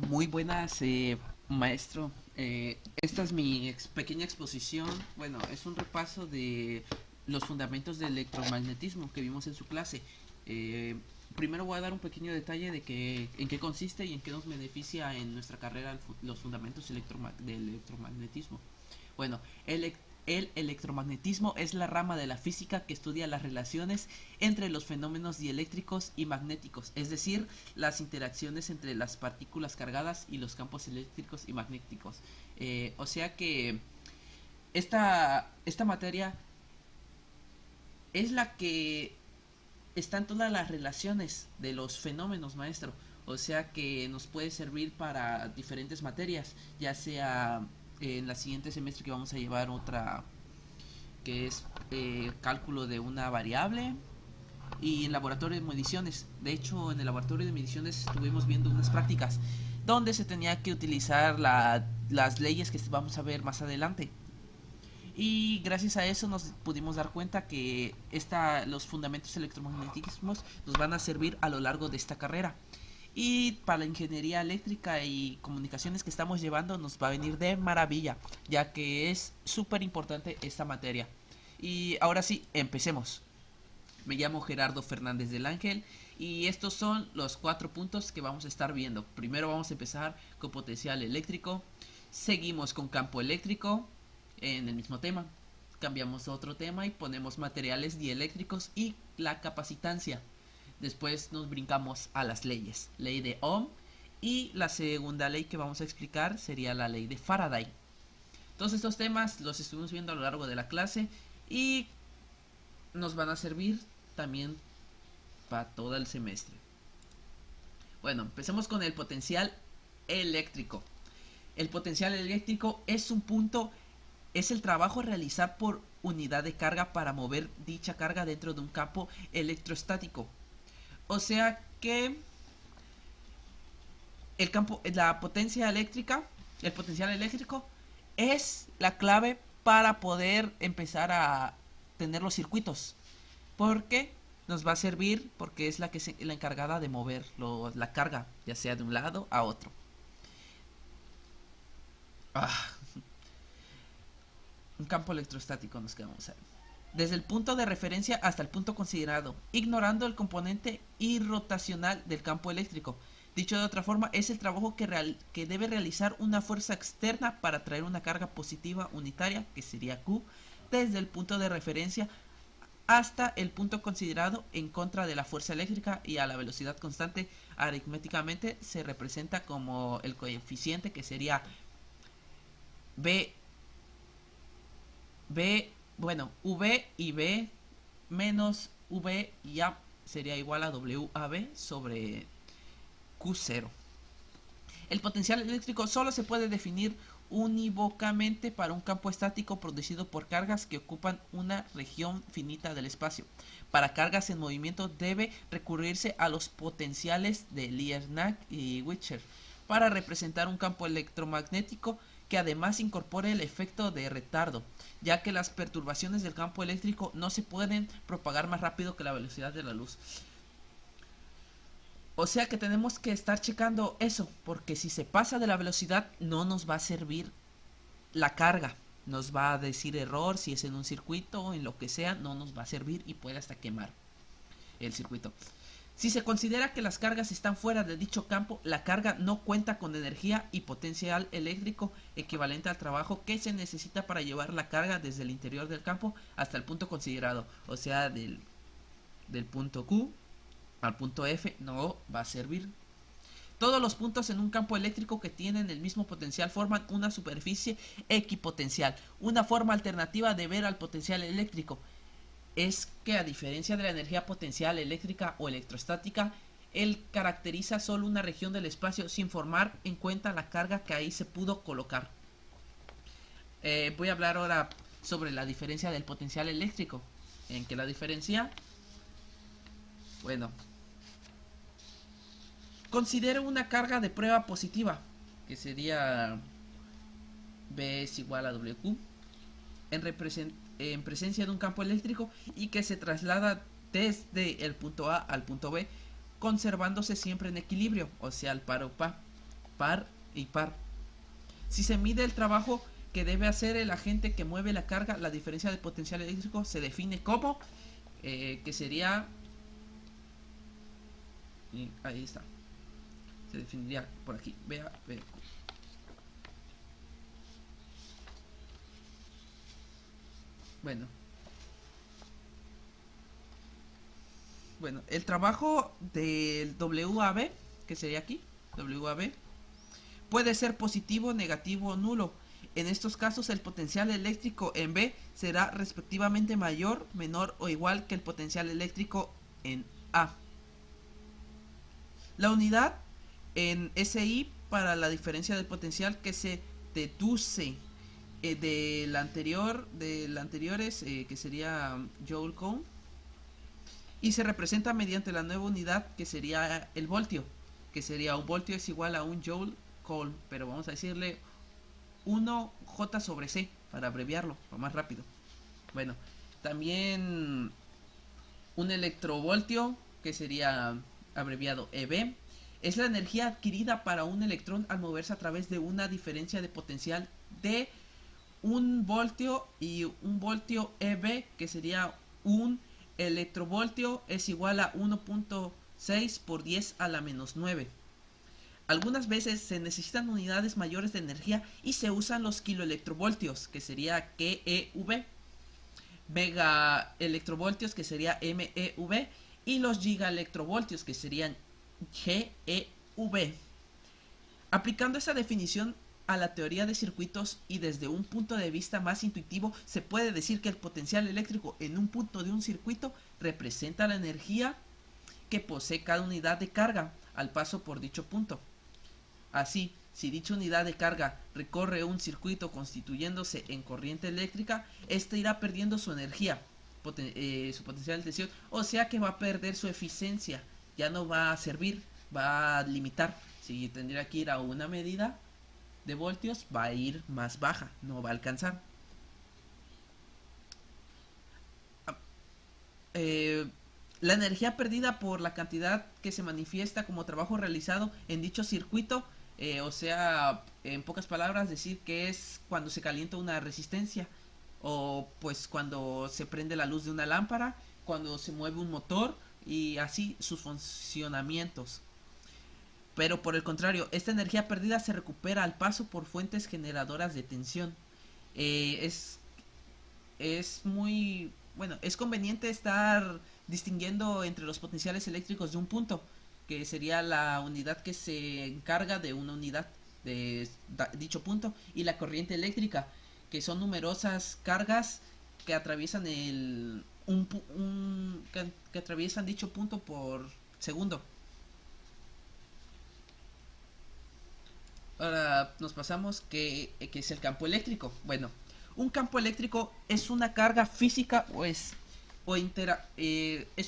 Muy buenas, maestro. Esta es mi pequeña exposición. Bueno, es un repaso de los fundamentos del electromagnetismo que vimos en su clase. Eh, Primero voy a dar un pequeño detalle de en qué consiste y en qué nos beneficia en nuestra carrera los fundamentos del electromagnetismo. Bueno, el electromagnetismo es la rama de la física que estudia las relaciones entre los fenómenos dieléctricos y magnéticos, es decir, las interacciones entre las partículas cargadas y los campos eléctricos y magnéticos. O sea que esta materia es la que está en todas las relaciones de los fenómenos, maestro. O sea que nos puede servir para diferentes materias, ya sea en la siguiente semestre que vamos a llevar otra que es cálculo de una variable y en laboratorio de mediciones. De hecho, en el laboratorio de mediciones estuvimos viendo unas prácticas donde se tenía que utilizar las leyes que vamos a ver más adelante. Y gracias a eso nos pudimos dar cuenta que los fundamentos electromagnéticos nos van a servir a lo largo de esta carrera. Y para la ingeniería eléctrica y comunicaciones que estamos llevando nos va a venir de maravilla, ya que es súper importante esta materia. Y ahora sí, empecemos. Me llamo Gerardo Fernández del Ángel y estos son los 4 puntos que vamos a estar viendo. Primero vamos a empezar con potencial eléctrico, seguimos con campo eléctrico en el mismo tema, cambiamos a otro tema y ponemos materiales dieléctricos y la capacitancia. Después nos brincamos a las leyes, ley de Ohm y la segunda ley que vamos a explicar sería la ley de Faraday. Todos estos temas los estuvimos viendo a lo largo de la clase y nos van a servir también para todo el semestre. Bueno, empecemos con el potencial eléctrico. El potencial eléctrico es un punto, es el trabajo a realizar por unidad de carga para mover dicha carga dentro de un campo electrostático. O sea que la potencia eléctrica, el potencial eléctrico es la clave para poder empezar a tener los circuitos. Porque nos va a servir porque es la encargada de mover la carga, ya sea de un lado a otro. Ah, un campo electrostático nos quedamos ahí. Desde el punto de referencia hasta el punto considerado, ignorando el componente irrotacional del campo eléctrico. Dicho de otra forma, es el trabajo que debe realizar una fuerza externa para traer una carga positiva unitaria, que sería Q, desde el punto de referencia hasta el punto considerado en contra de la fuerza eléctrica y a la velocidad constante. Aritméticamente se representa como el coeficiente que sería B, V y B menos V y A sería igual a WAB sobre Q0. El potencial eléctrico solo se puede definir unívocamente para un campo estático producido por cargas que ocupan una región finita del espacio. Para cargas en movimiento debe recurrirse a los potenciales de Liernach y Witcher para representar un campo electromagnético que además incorpore el efecto de retardo, ya que las perturbaciones del campo eléctrico no se pueden propagar más rápido que la velocidad de la luz. O sea que tenemos que estar checando eso, porque si se pasa de la velocidad no nos va a servir la carga. Nos va a decir error si es en un circuito o en lo que sea, no nos va a servir y puede hasta quemar el circuito. Si se considera que las cargas están fuera de dicho campo, la carga no cuenta con energía y potencial eléctrico equivalente al trabajo que se necesita para llevar la carga desde el interior del campo hasta el punto considerado, o sea, del punto Q al punto F no va a servir. Todos los puntos en un campo eléctrico que tienen el mismo potencial forman una superficie equipotencial. Una forma alternativa de ver al potencial eléctrico es que, a diferencia de la energía potencial eléctrica o electrostática, él caracteriza solo una región del espacio sin formar en cuenta la carga que ahí se pudo colocar. Voy a hablar ahora sobre la diferencia del potencial eléctrico. ¿En qué la diferencia? Bueno, considero una carga de prueba positiva, que sería B es igual a WQ, en presencia de un campo eléctrico y que se traslada desde el punto A al punto B, conservándose siempre en equilibrio, o sea, al par o par. par y par. Si se mide el trabajo que debe hacer el agente que mueve la carga, la diferencia de potencial eléctrico se define como, que sería, y ahí está, se definiría por aquí, vea. Bueno, bueno, el trabajo del WAB, que sería aquí, WAB, puede ser positivo, negativo o nulo. En estos casos el potencial eléctrico en B será respectivamente mayor, menor o igual que el potencial eléctrico en A. La unidad en SI para la diferencia de potencial que se deduce del anterior es, que sería Joule Count, y se representa mediante la nueva unidad que sería el voltio, que sería un voltio es igual a un Joule Coulomb, pero vamos a decirle 1J sobre C para abreviarlo, lo más rápido. Bueno, también un electrovoltio, que sería abreviado EV, es la energía adquirida para un electrón al moverse a través de una diferencia de potencial de un voltio, y un voltio EV, que sería un electrovoltio, es igual a 1.6 por 10 a la menos 9. Algunas veces se necesitan unidades mayores de energía y se usan los kiloelectrovoltios, que sería KeV, mega electrovoltios, que sería MeV, y los gigaelectrovoltios, que serían GeV. Aplicando esa definición a la teoría de circuitos y desde un punto de vista más intuitivo, se puede decir que el potencial eléctrico en un punto de un circuito representa la energía que posee cada unidad de carga al paso por dicho punto. Así, si dicha unidad de carga recorre un circuito constituyéndose en corriente eléctrica, éste irá perdiendo su energía, su potencial de tensión, o sea que va a perder su eficiencia, ya no va a servir, va a limitar. Si tendría que ir a una medida de voltios, va a ir más baja, no va a alcanzar. Eh, la energía perdida por la cantidad que se manifiesta como trabajo realizado en dicho circuito, o sea, en pocas palabras, decir que es cuando se calienta una resistencia, o pues cuando se prende la luz de una lámpara, cuando se mueve un motor y así sus funcionamientos. Pero por el contrario, esta energía perdida se recupera al paso por fuentes generadoras de tensión. Eh, es, es muy, bueno, es conveniente estar distinguiendo entre los potenciales eléctricos de un punto, que sería la unidad que se encarga de una unidad de dicho punto, y la corriente eléctrica, que son numerosas cargas que atraviesan que atraviesan dicho punto por segundo. Ahora nos pasamos que es el campo eléctrico. Bueno, un campo eléctrico es una carga física es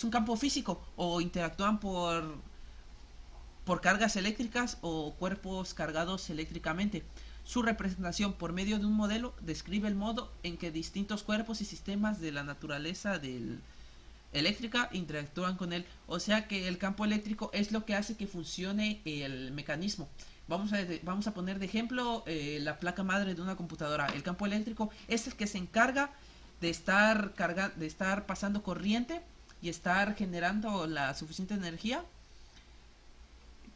un campo físico o interactúan por cargas eléctricas o cuerpos cargados eléctricamente. Su representación por medio de un modelo describe el modo en que distintos cuerpos y sistemas de la naturaleza eléctrica interactúan con él. O sea que el campo eléctrico es lo que hace que funcione el mecanismo. Vamos a poner de ejemplo la placa madre de una computadora. El campo eléctrico es el que se encarga de estar pasando corriente y estar generando la suficiente energía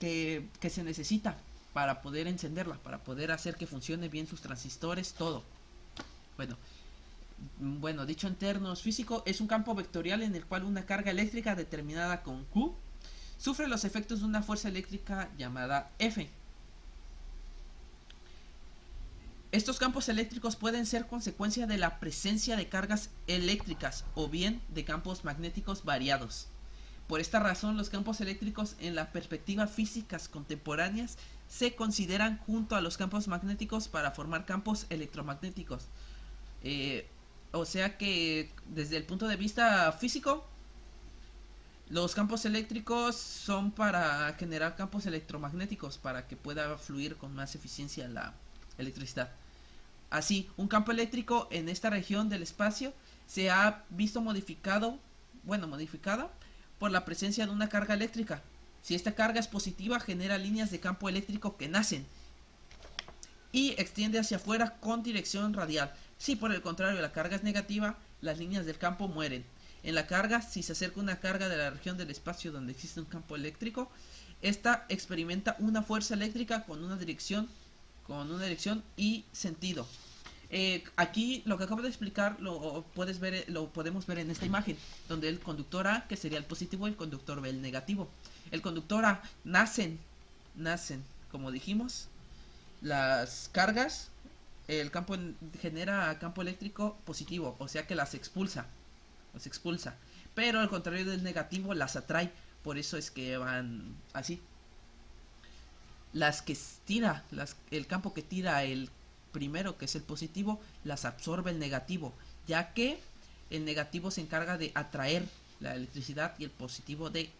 que se necesita para poder encenderla, para poder hacer que funcione bien sus transistores, todo. Bueno, dicho en términos físicos, es un campo vectorial en el cual una carga eléctrica determinada con Q sufre los efectos de una fuerza eléctrica llamada F. Estos campos eléctricos pueden ser consecuencia de la presencia de cargas eléctricas o bien de campos magnéticos variados. Por esta razón, los campos eléctricos en la perspectiva físicas contemporáneas se consideran junto a los campos magnéticos para formar campos electromagnéticos. O sea que desde el punto de vista físico, los campos eléctricos son para generar campos electromagnéticos para que pueda fluir con más eficiencia la electricidad. Así, un campo eléctrico en esta región del espacio se ha visto modificada por la presencia de una carga eléctrica. Si esta carga es positiva, genera líneas de campo eléctrico que nacen y extiende hacia afuera con dirección radial. Si por el contrario la carga es negativa, las líneas del campo mueren. En la carga, si se acerca una carga de la región del espacio donde existe un campo eléctrico, esta experimenta una fuerza eléctrica con una dirección y sentido. Aquí lo que acabo de explicar lo podemos ver en esta imagen, donde el conductor A, que sería el positivo, y el conductor B, el negativo. El conductor A nacen, como dijimos, las cargas, el campo genera campo eléctrico positivo, o sea que las expulsa. Pero al contrario del negativo, las atrae, por eso es que van así. El campo que tira el primero, que es el positivo, las absorbe el negativo, ya que el negativo se encarga de atraer la electricidad y el positivo de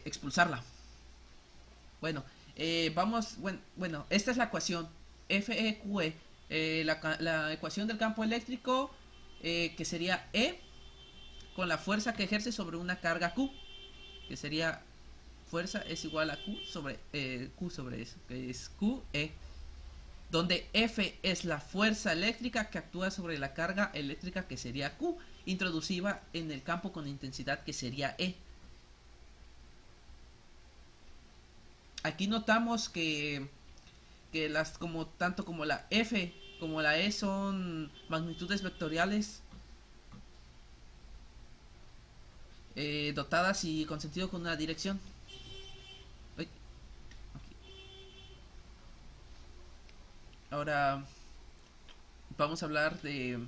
expulsarla. Bueno, bueno, esta es la ecuación FEQE, la ecuación del campo eléctrico, que sería E con la fuerza que ejerce sobre una carga Q, que sería fuerza es igual a Q sobre eso, que es QE, donde F es la fuerza eléctrica que actúa sobre la carga eléctrica, que sería Q, introducida en el campo con intensidad, que sería E. Aquí notamos que tanto como la F como la E son magnitudes vectoriales, dotadas y con sentido con una dirección. Uy, ahora vamos a hablar de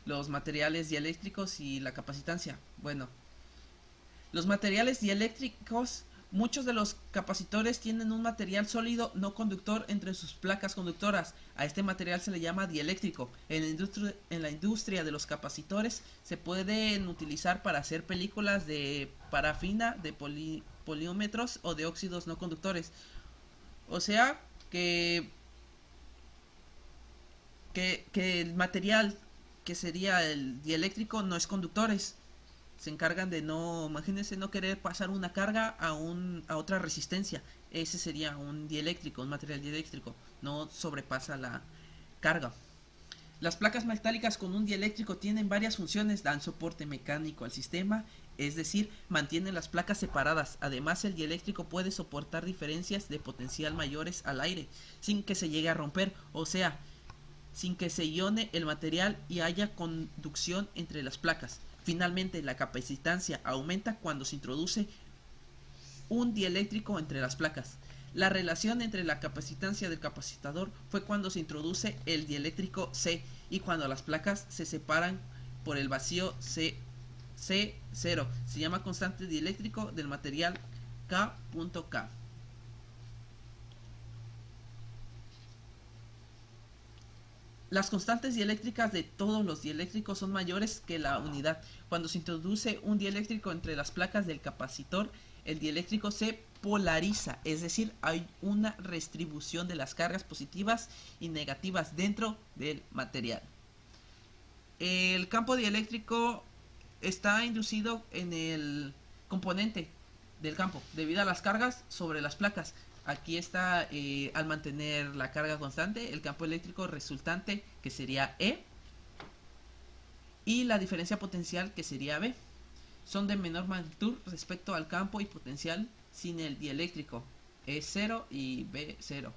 los materiales dieléctricos y la capacitancia. Bueno, los materiales dieléctricos, muchos de los capacitores tienen un material sólido no conductor entre sus placas conductoras. A este material se le llama dieléctrico. En la industria de los capacitores se pueden utilizar para hacer películas de parafina, de poliómetros o de óxidos no conductores. O sea que el material que sería el dieléctrico no es conductores. Se encargan de no, imagínense, no querer pasar una carga a otra resistencia. Ese sería un dieléctrico, un material dieléctrico. No sobrepasa la carga. Las placas metálicas con un dieléctrico tienen varias funciones, dan soporte mecánico al sistema, es decir, mantienen las placas separadas. Además, el dieléctrico puede soportar diferencias de potencial mayores al aire, sin que se llegue a romper, o sea, sin que se ione el material y haya conducción entre las placas. Finalmente, la capacitancia aumenta cuando se introduce un dieléctrico entre las placas. La relación entre la capacitancia del capacitador fue cuando se introduce el dieléctrico C y cuando las placas se separan por el vacío C0. Se llama constante dieléctrico del material K.K. Las constantes dieléctricas de todos los dieléctricos son mayores que la unidad. Cuando se introduce un dieléctrico entre las placas del capacitor, el dieléctrico se polariza, es decir, hay una redistribución de las cargas positivas y negativas dentro del material. El campo dieléctrico está inducido en el componente del campo debido a las cargas sobre las placas. Aquí está, al mantener la carga constante, el campo eléctrico resultante, que sería E, y la diferencia potencial, que sería B, son de menor magnitud respecto al campo y potencial sin el dieléctrico, E0 y B0.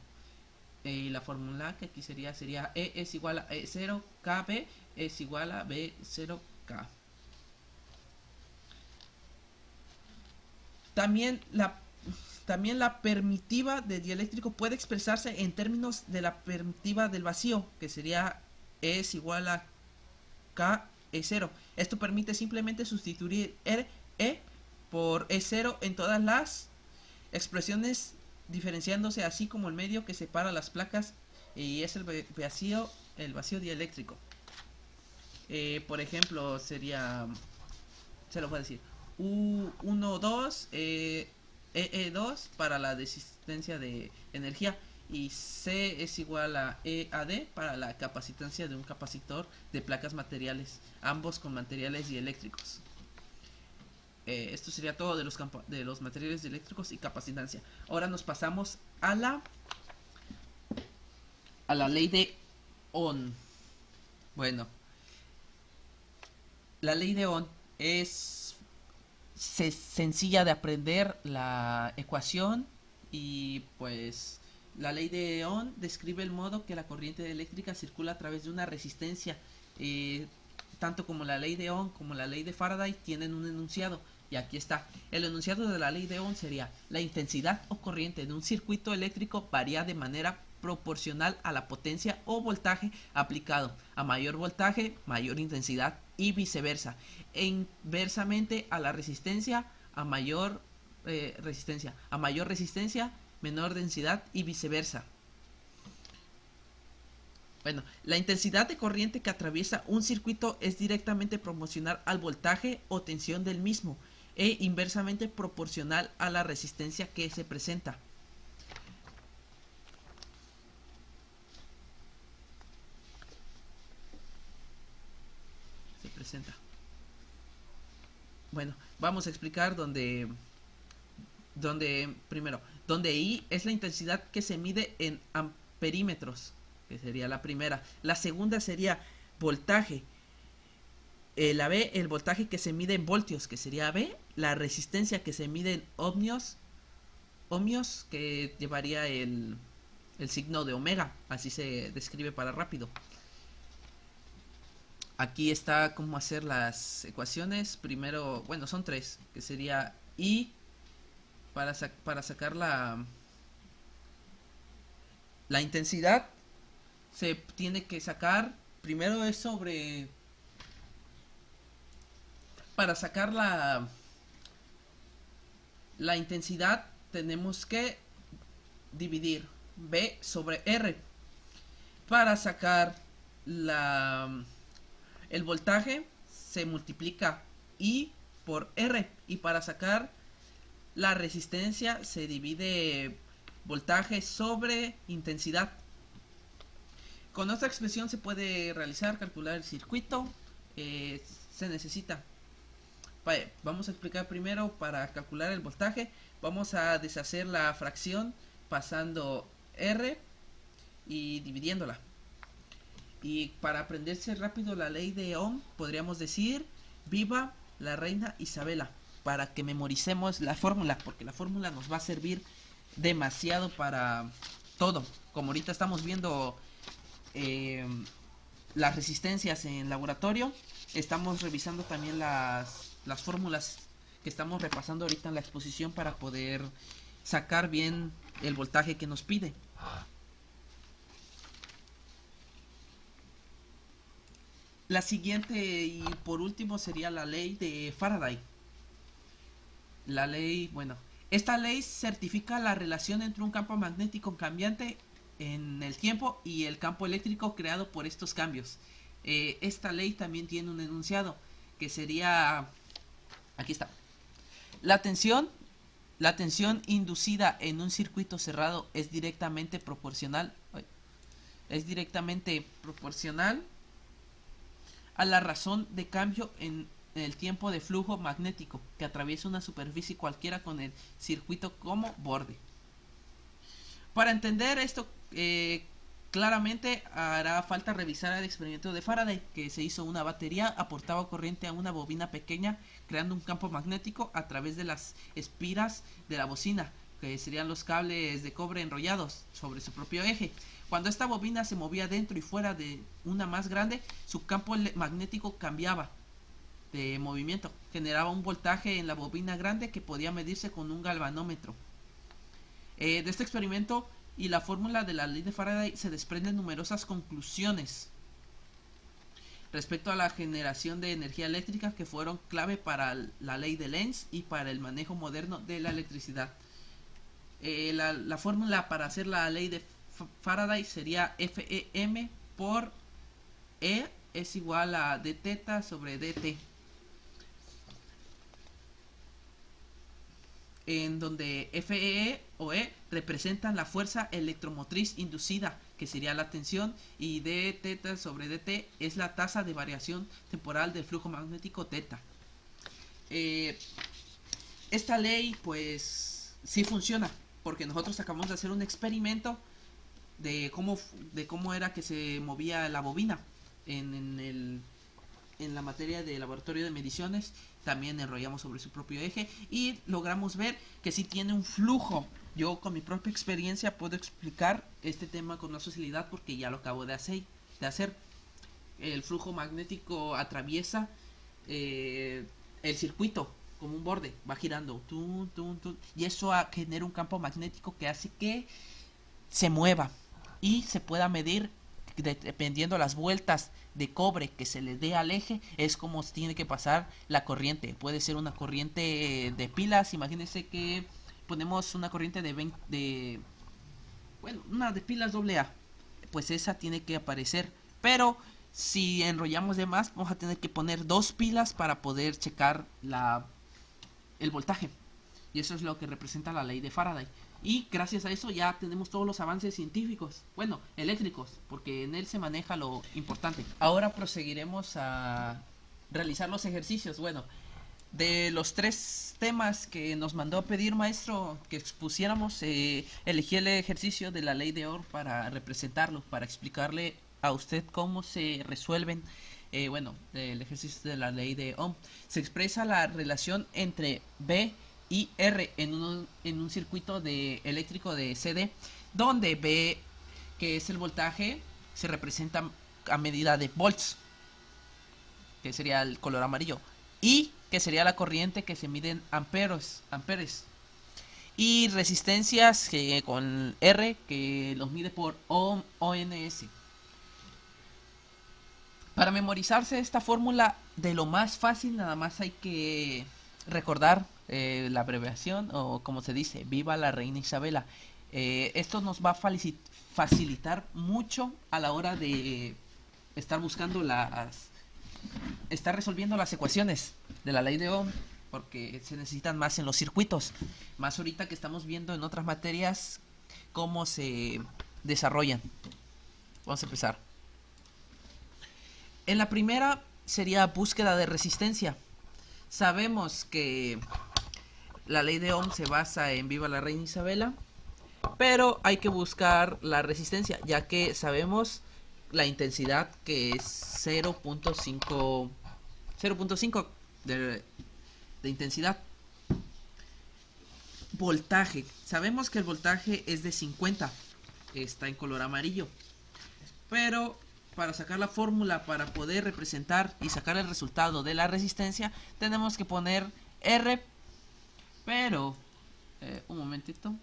La fórmula que aquí sería E es igual a E0, KB es igual a B0K. También la permitiva de dieléctrico puede expresarse en términos de la permitiva del vacío, que sería E es igual a K E0. Esto permite simplemente sustituir E por E0 en todas las expresiones, diferenciándose así como el medio que separa las placas y es el vacío dieléctrico. Por ejemplo, se lo voy a decir, U1, 2, EE2 para la resistencia de energía y C es igual a EAD para la capacitancia de un capacitor de placas materiales, ambos con materiales dieléctricos. Esto sería todo de de los materiales eléctricos y capacidad. Ahora nos pasamos a la ley de Ohm. Bueno, la ley de Ohm es sencilla de aprender la ecuación y pues la ley de Ohm describe el modo que la corriente eléctrica circula a través de una resistencia. Eh, Tanto como la ley de Ohm como la ley de Faraday tienen un enunciado. Y aquí está. El enunciado de la ley de Ohm sería: la intensidad o corriente de un circuito eléctrico varía de manera proporcional a la potencia o voltaje aplicado. A mayor voltaje, mayor intensidad y viceversa. E inversamente a la resistencia, a mayor resistencia, menor densidad y viceversa. Bueno, la intensidad de corriente que atraviesa un circuito es directamente proporcional al voltaje o tensión del mismo e inversamente proporcional a la resistencia que se presenta. Se presenta. Bueno, vamos a explicar donde I es la intensidad que se mide en amperímetros, que sería la primera. La segunda sería voltaje. La B, el voltaje que se mide en voltios, que sería B. La resistencia que se mide en ohmios, que llevaría el signo de omega, así se describe para rápido. Aquí está cómo hacer las ecuaciones. Primero, bueno, son tres, que sería I para sacar la intensidad. Se tiene que sacar, primero es sobre, para sacar la intensidad tenemos que dividir B sobre R. Para sacar el voltaje se multiplica I por R. Y para sacar la resistencia se divide voltaje sobre intensidad. Con esta expresión se puede calcular el circuito. Se necesita. Vamos a explicar primero para calcular el voltaje. Vamos a deshacer la fracción pasando R y dividiéndola. Y para aprenderse rápido la ley de Ohm, podríamos decir: viva la reina Isabela, para que memoricemos la fórmula, porque la fórmula nos va a servir demasiado para todo. Como ahorita estamos viendo las resistencias en laboratorio, estamos revisando también las fórmulas que estamos repasando ahorita en la exposición para poder sacar bien el voltaje que nos pide. La siguiente y por último sería la ley de Faraday. La ley, bueno, esta ley certifica la relación entre un campo magnético cambiante en el tiempo y el campo eléctrico creado por estos cambios. Esta ley también tiene un enunciado que sería, aquí está: la tensión inducida en un circuito cerrado es directamente proporcional a la razón de cambio en el tiempo de flujo magnético que atraviesa una superficie cualquiera con el circuito como borde. Para entender esto claramente hará falta revisar el experimento de Faraday, que se hizo: una batería aportaba corriente a una bobina pequeña creando un campo magnético a través de las espiras de la bocina, que serían los cables de cobre enrollados sobre su propio eje. Cuando esta bobina se movía dentro y fuera de una más grande, su campo magnético cambiaba de movimiento, generaba un voltaje en la bobina grande que podía medirse con un galvanómetro. De este experimento y la fórmula de la ley de Faraday se desprenden numerosas conclusiones respecto a la generación de energía eléctrica que fueron clave para la ley de Lenz y para el manejo moderno de la electricidad. La fórmula para hacer la ley de Faraday sería FEM por E es igual a dθ sobre dt, en donde FE o E representan la fuerza electromotriz inducida, que sería la tensión, y dθ sobre dt es la tasa de variación temporal del flujo magnético θ. esta ley pues sí funciona, porque nosotros acabamos de hacer un experimento de cómo era que se movía la bobina en la materia de laboratorio de mediciones. También enrollamos sobre su propio eje y logramos ver que sí tiene un flujo. Yo con mi propia experiencia puedo explicar este tema con más facilidad porque ya lo acabo de hacer. El flujo magnético atraviesa el circuito como un borde, va girando y eso genera un campo magnético que hace que se mueva y se pueda medir dependiendo las vueltas de cobre que se le dé al eje. Es como tiene que pasar la corriente. Puede ser una corriente de pilas. Imagínense que ponemos una corriente de 20 bueno, una de pilas AA, pues esa tiene que aparecer. Pero si enrollamos de más, vamos a tener que poner dos pilas para poder checar el voltaje. Y eso es lo que representa la ley de Faraday. Y gracias a eso ya tenemos todos los avances científicos, bueno, eléctricos, porque en él se maneja lo importante. Ahora proseguiremos a realizar los ejercicios. Bueno, de los tres temas que nos mandó a pedir maestro que expusiéramos, elegí el ejercicio de la ley de Ohm para representarlo, para explicarle a usted cómo se resuelven. Bueno, el ejercicio de la ley de Ohm se expresa la relación entre B y R en un circuito eléctrico de CD, donde B, que es el voltaje, se representa a medida de volts, que sería el color amarillo, y que sería la corriente que se mide en amperes, y resistencias con R, que los mide por ohms. Para memorizarse esta fórmula, de lo más fácil, nada más hay que recordar la abreviación, o como se dice, viva la reina Isabela. Esto nos va a facilitar mucho a la hora de estar buscando estar resolviendo las ecuaciones de la ley de Ohm, porque se necesitan más en los circuitos, más ahorita que estamos viendo en otras materias cómo se desarrollan. Vamos a empezar. En la primera sería búsqueda de resistencia. Sabemos que la ley de Ohm se basa en viva la reina Isabela, pero hay que buscar la resistencia, ya que sabemos la intensidad, que es 0.5 de intensidad. Voltaje. Sabemos que el voltaje es de 50. Está en color amarillo. Pero para sacar la fórmula, para poder representar y sacar el resultado de la resistencia, tenemos que poner R. Pero, un momentito.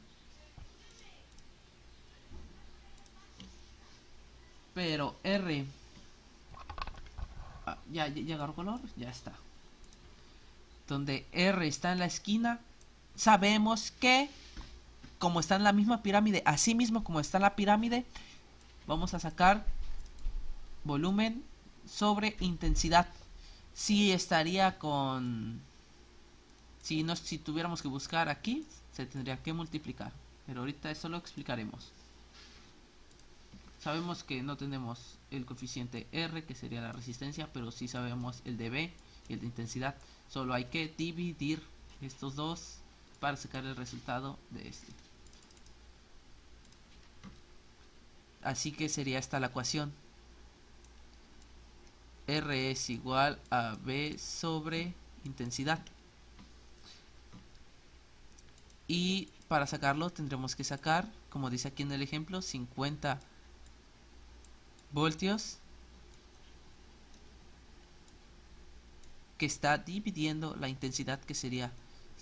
Pero R, ya agarró color, ya está. Donde R está en la esquina, sabemos que como está en la misma pirámide, así mismo como está en la pirámide, vamos a sacar volumen sobre intensidad. Si estaría con... Si tuviéramos que buscar aquí, se tendría que multiplicar. Pero ahorita eso lo explicaremos. Sabemos que no tenemos el coeficiente R, que sería la resistencia, pero sí sabemos el de B y el de intensidad. Solo hay que dividir estos dos para sacar el resultado de este. Así que sería esta la ecuación. R es igual a B sobre intensidad. Y para sacarlo tendremos que sacar, como dice aquí en el ejemplo, 50 voltios, que está dividiendo la intensidad, que sería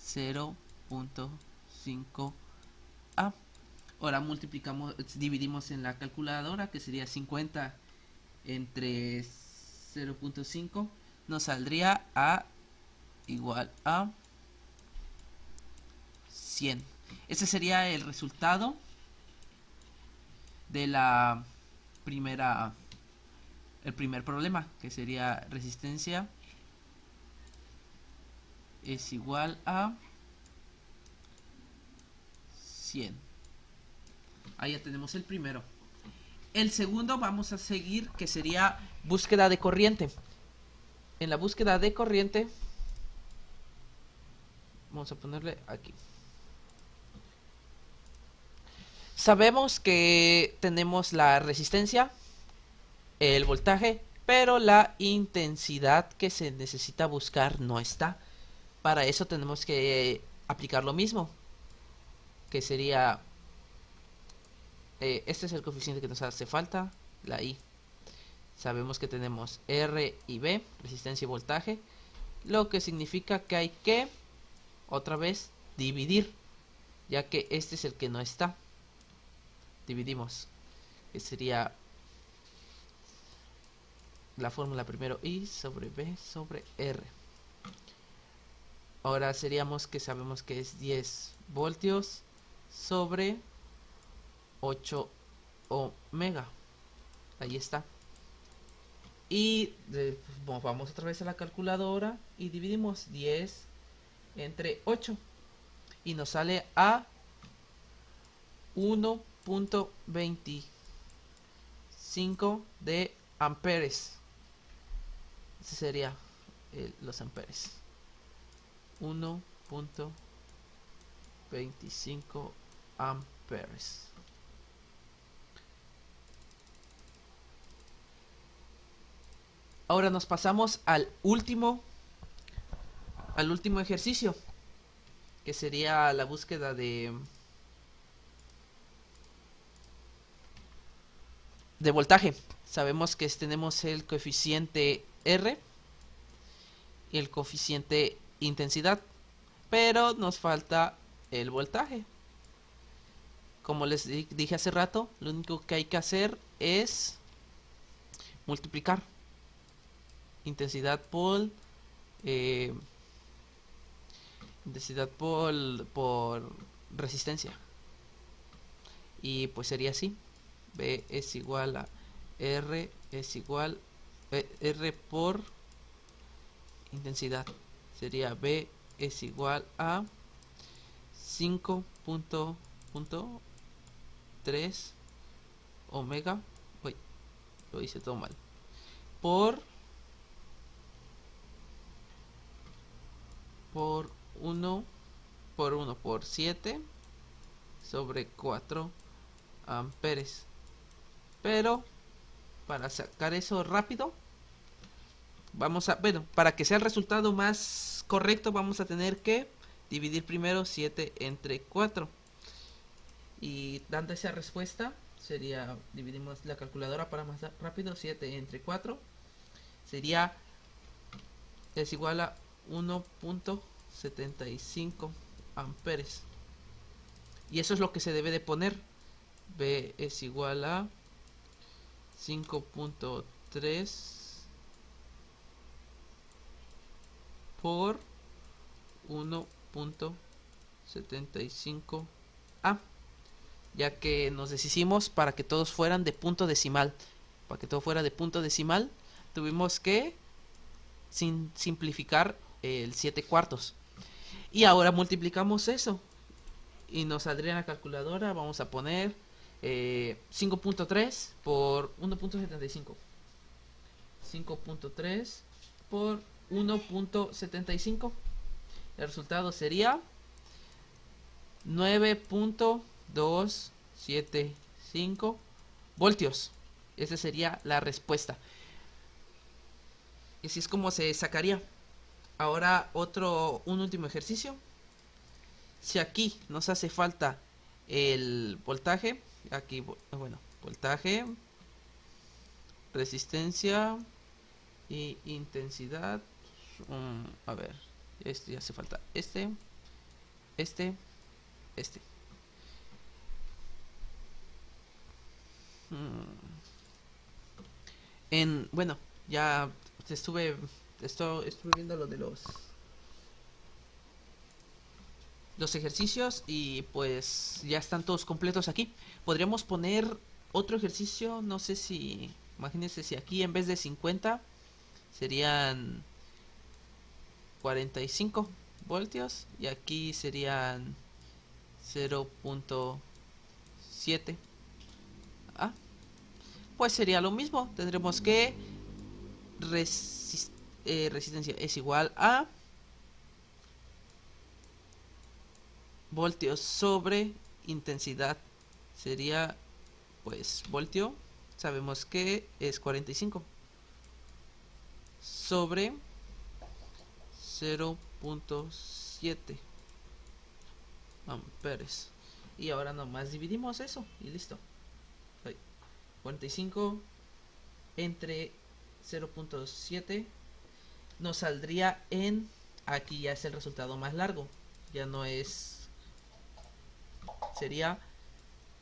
0.5 A. Ahora dividimos en la calculadora, que sería 50 entre 0.5, nos saldría a igual a 100. Ese sería el resultado de el primer problema, que sería resistencia es igual a 100. Ahí ya tenemos el primero. El segundo vamos a seguir, que sería búsqueda de corriente. En la búsqueda de corriente Vamos a ponerle aquí. Sabemos que tenemos la resistencia, el voltaje, pero la intensidad que se necesita buscar no está. Para eso tenemos que aplicar lo mismo, que sería, este es el coeficiente que nos hace falta, la I. Sabemos que tenemos R y B, resistencia y voltaje, lo que significa que hay que, otra vez, dividir, ya que este es el que no está. Dividimos, que sería la fórmula primero I sobre B sobre R. Ahora seríamos que sabemos que es 10 voltios sobre 8 omega. Ahí está. Y vamos otra vez a la calculadora y dividimos 10 entre 8. Y nos sale a 1.25 de amperes. Ese sería los amperes. 1.25 amperes. Ahora nos pasamos al último ejercicio, que sería la búsqueda de voltaje. Sabemos que tenemos el coeficiente R y el coeficiente intensidad, pero nos falta el voltaje. Como les dije hace rato, lo único que hay que hacer es multiplicar intensidad por resistencia, y pues sería así: B es igual a R es igual R por intensidad, sería B es igual a 5.3 omega. Uy, lo hice todo mal. Por 1 por 7 sobre 4 amperes. Pero para sacar eso rápido, vamos a, bueno, para que sea el resultado más correcto, vamos a tener que dividir primero 7 entre 4. Y dando esa respuesta, sería, dividimos la calculadora para más rápido, 7 entre 4 sería, es igual a 1.75 amperes. Y eso es lo que se debe de poner. B es igual a 5.3 por 1.75 A, ya que nos deshicimos para que todos fueran de punto decimal. Para que todo fuera de punto decimal, tuvimos que simplificar el 7 cuartos. Y ahora multiplicamos eso y nos saldría en la calculadora. Vamos a poner 5.3 por 1.75. 5.3 por 1.75. El resultado sería 9.275 voltios. Esa sería la respuesta. Y así es como se sacaría. Ahora un último ejercicio. Si aquí nos hace falta el voltaje, aquí, bueno, voltaje, resistencia y intensidad. A ver, este ya hace falta. Este. Bueno, ya estuve viendo lo de los ejercicios y pues ya están todos completos aquí. Podríamos poner otro ejercicio, no sé si, imagínense si aquí en vez de 50 serían 45 voltios y aquí serían 0.7. Pues sería lo mismo. Tendremos que resistencia es igual a voltios sobre intensidad. Sería, pues, voltio, sabemos que es 45 sobre 0.7 amperes. Y ahora nomás dividimos eso y listo. 45 entre 0.7 nos saldría en, aquí ya es el resultado más largo, ya no es, sería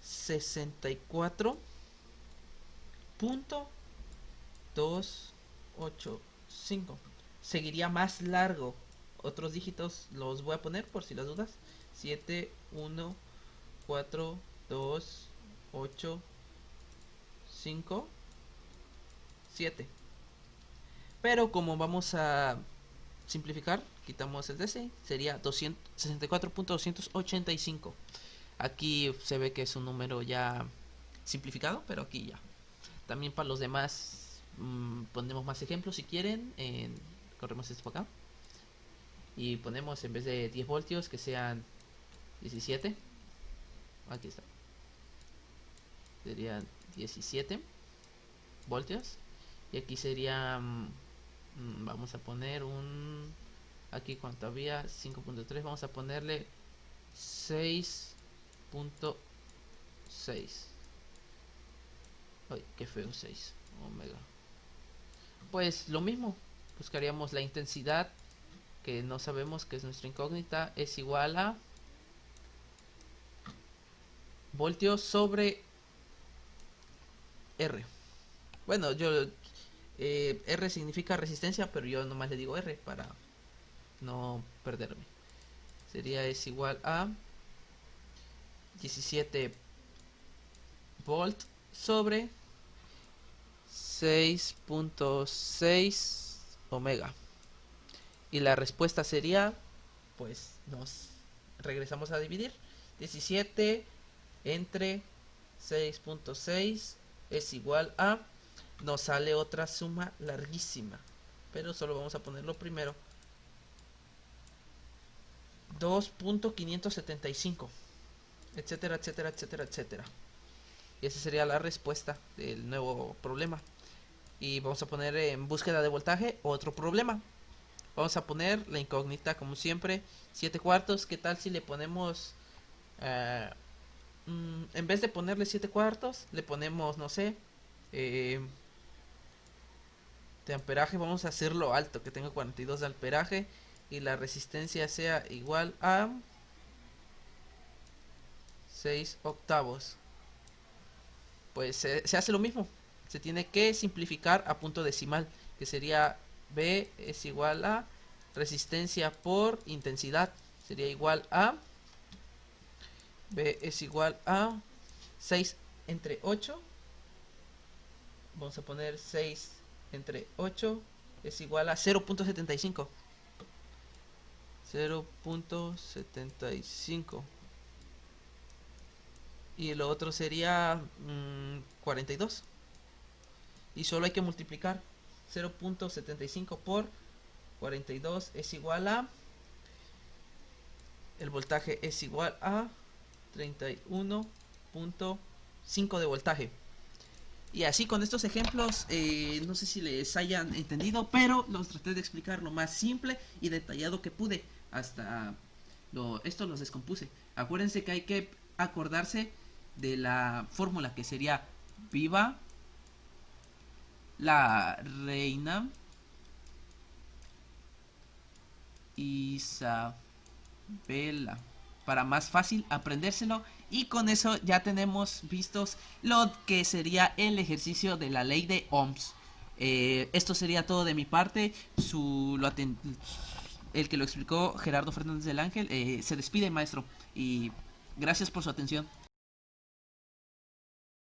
64.285. Seguiría más largo. Otros dígitos los voy a poner por si las dudas. 7, 1, 4, 2, 8, 5, 7. Pero como vamos a simplificar, quitamos el DC, sería 264.285. Aquí se ve que es un número ya simplificado, pero aquí ya. También para los demás ponemos más ejemplos si quieren. Corremos esto para acá. Y ponemos en vez de 10 voltios que sean 17. Aquí está. Serían 17 voltios. Y aquí serían... vamos a poner un... Aquí cuánto había, 5.3. Vamos a ponerle 6.6. Ay, qué feo, 6 omega. Pues lo mismo, buscaríamos la intensidad, que no sabemos, que es nuestra incógnita, es igual a voltios sobre R. Bueno, yo R significa resistencia, pero yo nomás le digo R para no perderme. Sería es igual a 17 volt sobre 6.6 omega. Y la respuesta sería, pues nos regresamos a dividir. 17 entre 6.6 es igual a... Nos sale otra suma larguísima, pero solo vamos a ponerlo primero. 2.575, etcétera, etcétera, etcétera, etcétera. Y esa sería la respuesta del nuevo problema. Y vamos a poner en búsqueda de voltaje otro problema. Vamos a poner la incógnita como siempre, 7 cuartos. ¿Qué tal si le ponemos... en vez de ponerle 7 cuartos, le ponemos, no sé... de amperaje, vamos a hacerlo alto, que tenga 42 de amperaje. Y la resistencia sea igual a 6 octavos. Pues se hace lo mismo. Se tiene que simplificar a punto decimal, que sería B es igual a resistencia por intensidad. Sería igual a B es igual a 6 entre 8. Vamos a poner 6 entre 8 es igual a 0.75. 0.75. Y lo otro sería 42. Y solo hay que multiplicar 0.75 por 42 es igual a... El voltaje es igual a 31.5 de voltaje. Y así con estos ejemplos, no sé si les hayan entendido, pero los traté de explicar lo más simple y detallado que pude. Hasta esto los descompuse. Acuérdense que hay que acordarse de la fórmula, que sería viva la reina Isabela, para más fácil aprendérselo. Y con eso ya tenemos vistos lo que sería el ejercicio de la ley de Ohms. Esto sería todo de mi parte. El que lo explicó, Gerardo Fernández del Ángel, se despide, maestro, y gracias por su atención.